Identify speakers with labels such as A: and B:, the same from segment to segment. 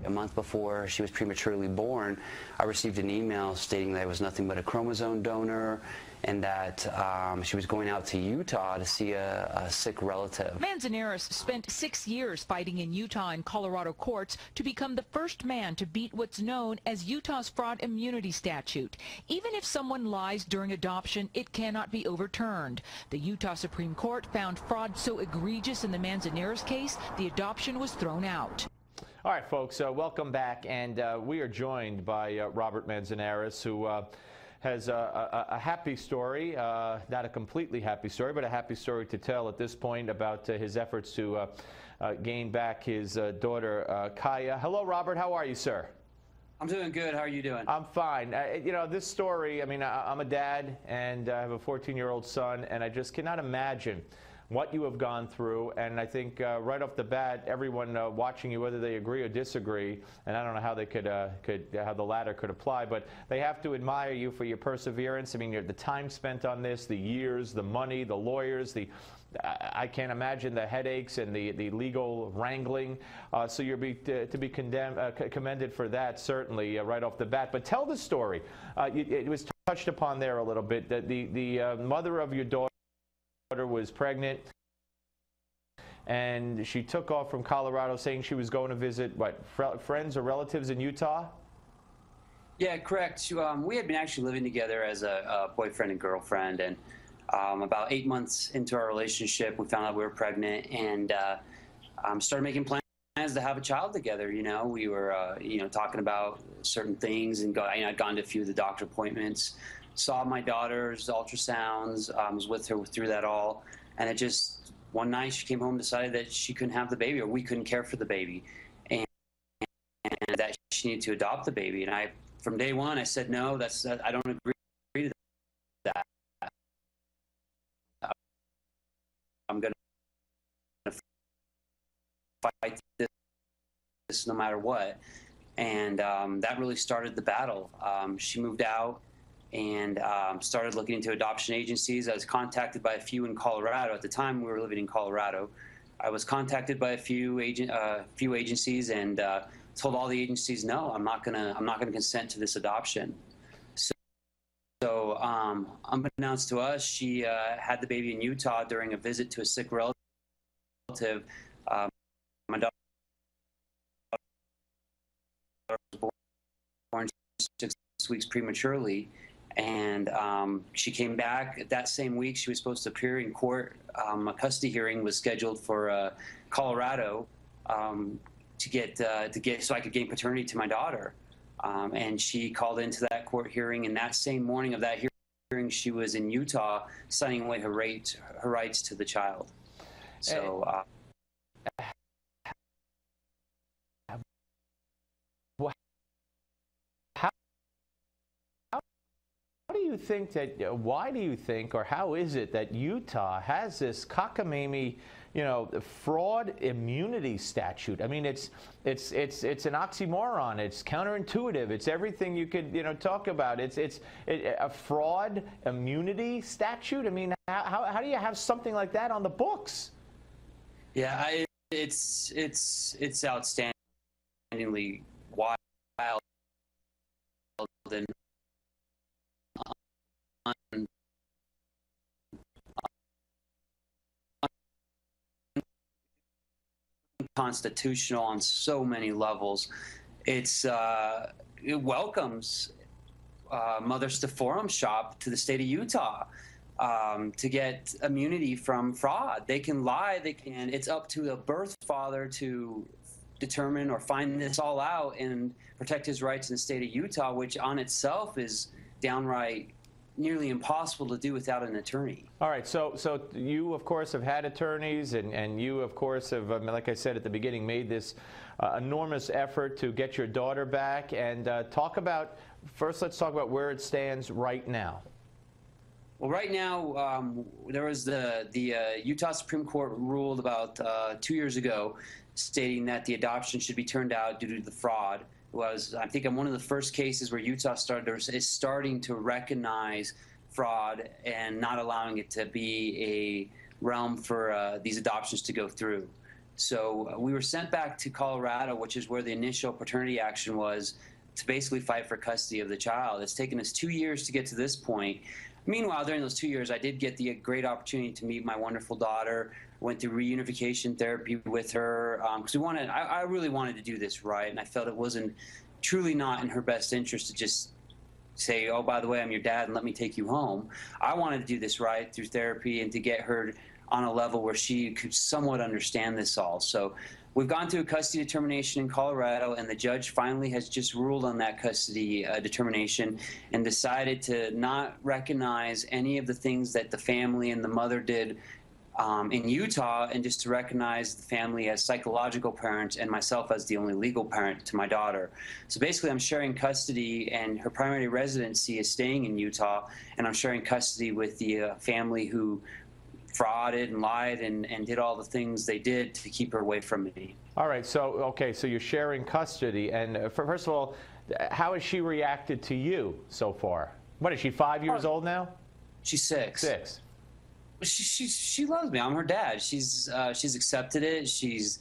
A: A month before she was prematurely born, I received an email stating that it was nothing but a chromosome donor and that she was going out to Utah to see a sick relative.
B: Manzanares spent 6 years fighting in Utah and Colorado courts to become the first man to beat what's known as Utah's fraud immunity statute. Even if someone lies during adoption, it cannot be overturned. The Utah Supreme Court found fraud so egregious in the Manzanares case, the adoption was thrown out.
C: All right, folks, welcome back, and we are joined by Robert Manzanares, who has a happy story, not a completely happy story, but a happy story to tell at this point about his efforts to gain back his daughter, Kaya. Hello, Robert. How are you, sir?
D: I'm doing good. How are you doing?
C: I'm fine. You know, this story, I mean, I'm a dad, and I have a 14-year-old son, and I just cannot imagine what you have gone through, and I think right off the bat, everyone watching you, whether they agree or disagree, and I don't know how they how the latter could apply, but they have to admire you for your perseverance. I mean, the time spent on this, the years, the money, the lawyers, I can't imagine the headaches and the legal wrangling. So you're to be commended for that, certainly, right off the bat. But tell the story. It was touched upon there a little bit, that the mother of your daughter was pregnant, and she took off from Colorado saying she was going to visit, what, friends or relatives in Utah?
D: Yeah, correct. We had been actually living together as a boyfriend and girlfriend, and about 8 months into our relationship, we found out we were pregnant, and started making plans to have a child together. You know, we were, talking about certain things, and I'd gone to a few of the doctor appointments, saw my daughter's ultrasounds, was with her through that all, and it just, one night she came home and decided that she couldn't have the baby, or we couldn't care for the baby, and that she needed to adopt the baby. And from day one, I said, no, I don't agree to that. I'm going to fight this no matter what. And that really started the battle. She moved out and started looking into adoption agencies. I was contacted by a few in Colorado. At the time, we were living in Colorado. I was contacted by a few agencies, and told all the agencies, no, I'm not gonna consent to this adoption. So unbeknownst to us, she had the baby in Utah during a visit to a sick relative. My daughter was born 6 weeks prematurely. And she came back that same week. She was supposed to appear in court. A custody hearing was scheduled for Colorado to get so I could gain paternity to my daughter. And she called into that court hearing, and that same morning of that hearing, she was in Utah signing away her rights to the child. So.
C: Why do you think, or how is it that Utah has this cockamamie, fraud immunity statute? I mean, it's an oxymoron. It's counterintuitive. It's everything you could, talk about. It's a fraud immunity statute. I mean, how do you have something like that on the books?
D: Yeah, it's outstandingly wild and unconstitutional on so many levels. It welcomes mothers to forum shop to the state of Utah to get immunity from fraud. They can lie, it's up to the birth father to determine or find this all out and protect his rights in the state of Utah, which on itself is downright nearly impossible to do without an attorney.
C: All right, so you, of course, have had attorneys, and you, of course, have, like I said at the beginning, made this enormous effort to get your daughter back. And first let's talk about where it stands right now.
D: Well, right now, there was the Utah Supreme Court ruled about 2 years ago, stating that the adoption should be turned out due to the fraud. I think I'm one of the first cases where Utah is starting to recognize fraud and not allowing it to be a realm for these adoptions to go through. So we were sent back to Colorado, which is where the initial paternity action was, to basically fight for custody of the child. It's taken us 2 years to get to this point. Meanwhile, during those 2 years, I did get the great opportunity to meet my wonderful daughter. Went through reunification therapy with her because I really wanted to do this right, and I felt it wasn't truly not in her best interest to just say, oh, by the way, I'm your dad and let me take you home. I wanted to do this right through therapy and to get her on a level where she could somewhat understand this all. So we've gone through a custody determination in Colorado, and the judge finally has just ruled on that custody determination and decided to not recognize any of the things that the family and the mother did in Utah, and just to recognize the family as psychological parents and myself as the only legal parent to my daughter. So basically, I'm sharing custody, and her primary residency is staying in Utah, and I'm sharing custody with the family who frauded and lied and did all the things they did to keep her away from me.
C: All right, so, okay, so you're sharing custody, and first of all, how has she reacted to you so far? What, is she 5 years old now?
D: She's 6.
C: 6.
D: She loves me. I'm her dad. She's accepted it. She's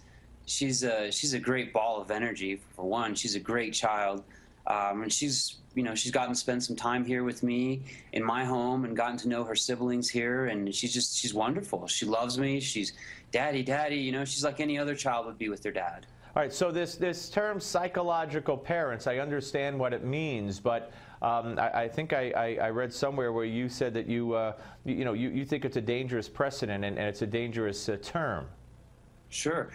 D: a great ball of energy. For one, she's a great child, and she's gotten to spend some time here with me in my home and gotten to know her siblings here, and she's wonderful. She loves me. She's daddy. She's like any other child would be with their dad.
C: All right, so this term psychological parents, I understand what it means, but I think I read somewhere where you said that you think it's a dangerous precedent and it's a dangerous term. Sure.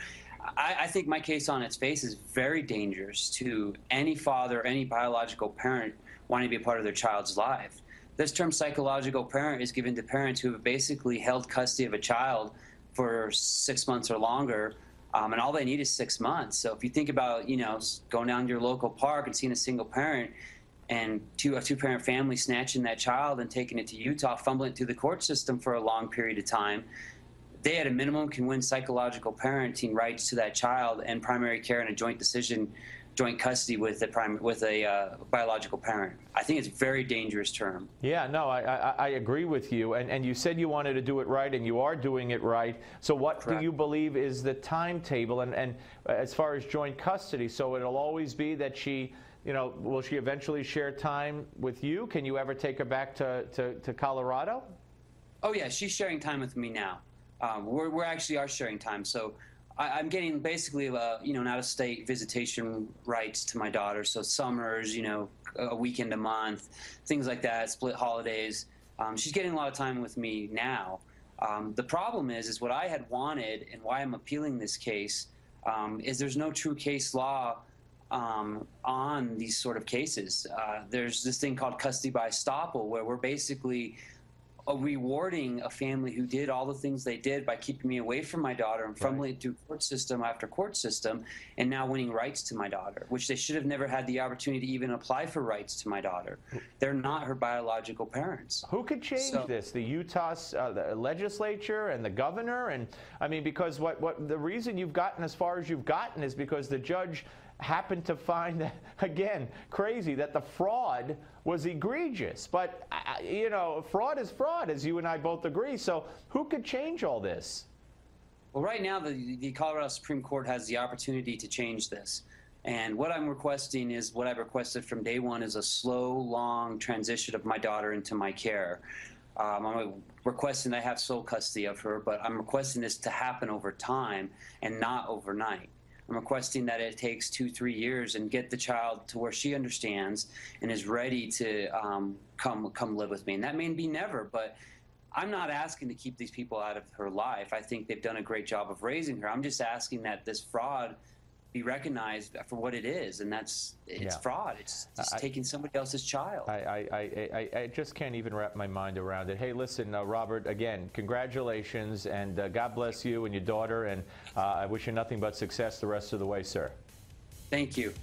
D: I think my case on its face is very dangerous to any father, any biological parent wanting to be a part of their child's life. This term psychological parent is given to parents who have basically held custody of a child for 6 months or longer, and all they need is 6 months. So if you think about, going down to your local park and seeing a single parent and a two-parent family snatching that child and taking it to Utah, fumbling it through the court system for a long period of time, they at a minimum can win psychological parenting rights to that child and primary care in a joint decision, joint custody with a biological parent. I think it's a very dangerous term.
C: Yeah, no, I agree with you. And you said you wanted to do it right, and you are doing it right. So what Correct. Do you believe is the timetable? And as far as joint custody, so it'll always be that she, will she eventually share time with you? Can you ever take her back to Colorado?
D: Oh, yeah, she's sharing time with me now. We actually are sharing time. So I'm getting basically, an out-of-state visitation rights to my daughter. So summers, a weekend a month, things like that, split holidays. She's getting a lot of time with me now. The problem is what I had wanted and why I'm appealing this case is there's no true case law on these sort of cases. There's this thing called custody by estoppel, where we're basically rewarding a family who did all the things they did by keeping me away from my daughter and fumbling through court system after court system, and now winning rights to my daughter, which they should have never had the opportunity to even apply for rights to my daughter. They're not her biological parents.
C: Who could change this? The Utah the legislature and the governor? And I mean, because what the reason you've gotten as far as you've gotten is because the judge happened to find that, again, crazy, that the fraud was egregious. But, fraud is fraud, as you and I both agree. So who could change all this?
D: Well, right now, the Colorado Supreme Court has the opportunity to change this. And what I'm requesting is what I've requested from day one is a slow, long transition of my daughter into my care. I'm requesting that I have sole custody of her, but I'm requesting this to happen over time and not overnight. I'm requesting that it takes 2-3 years and get the child to where she understands and is ready to come live with me. And that may be never, but I'm not asking to keep these people out of her life. I think they've done a great job of raising her. I'm just asking that this fraud be recognized for what it is, and it's fraud. It's just taking somebody else's child.
C: I just can't even wrap my mind around it. Hey, listen, Robert, again, congratulations, and God bless you and your daughter, and I wish you nothing but success the rest of the way, sir.
D: Thank you.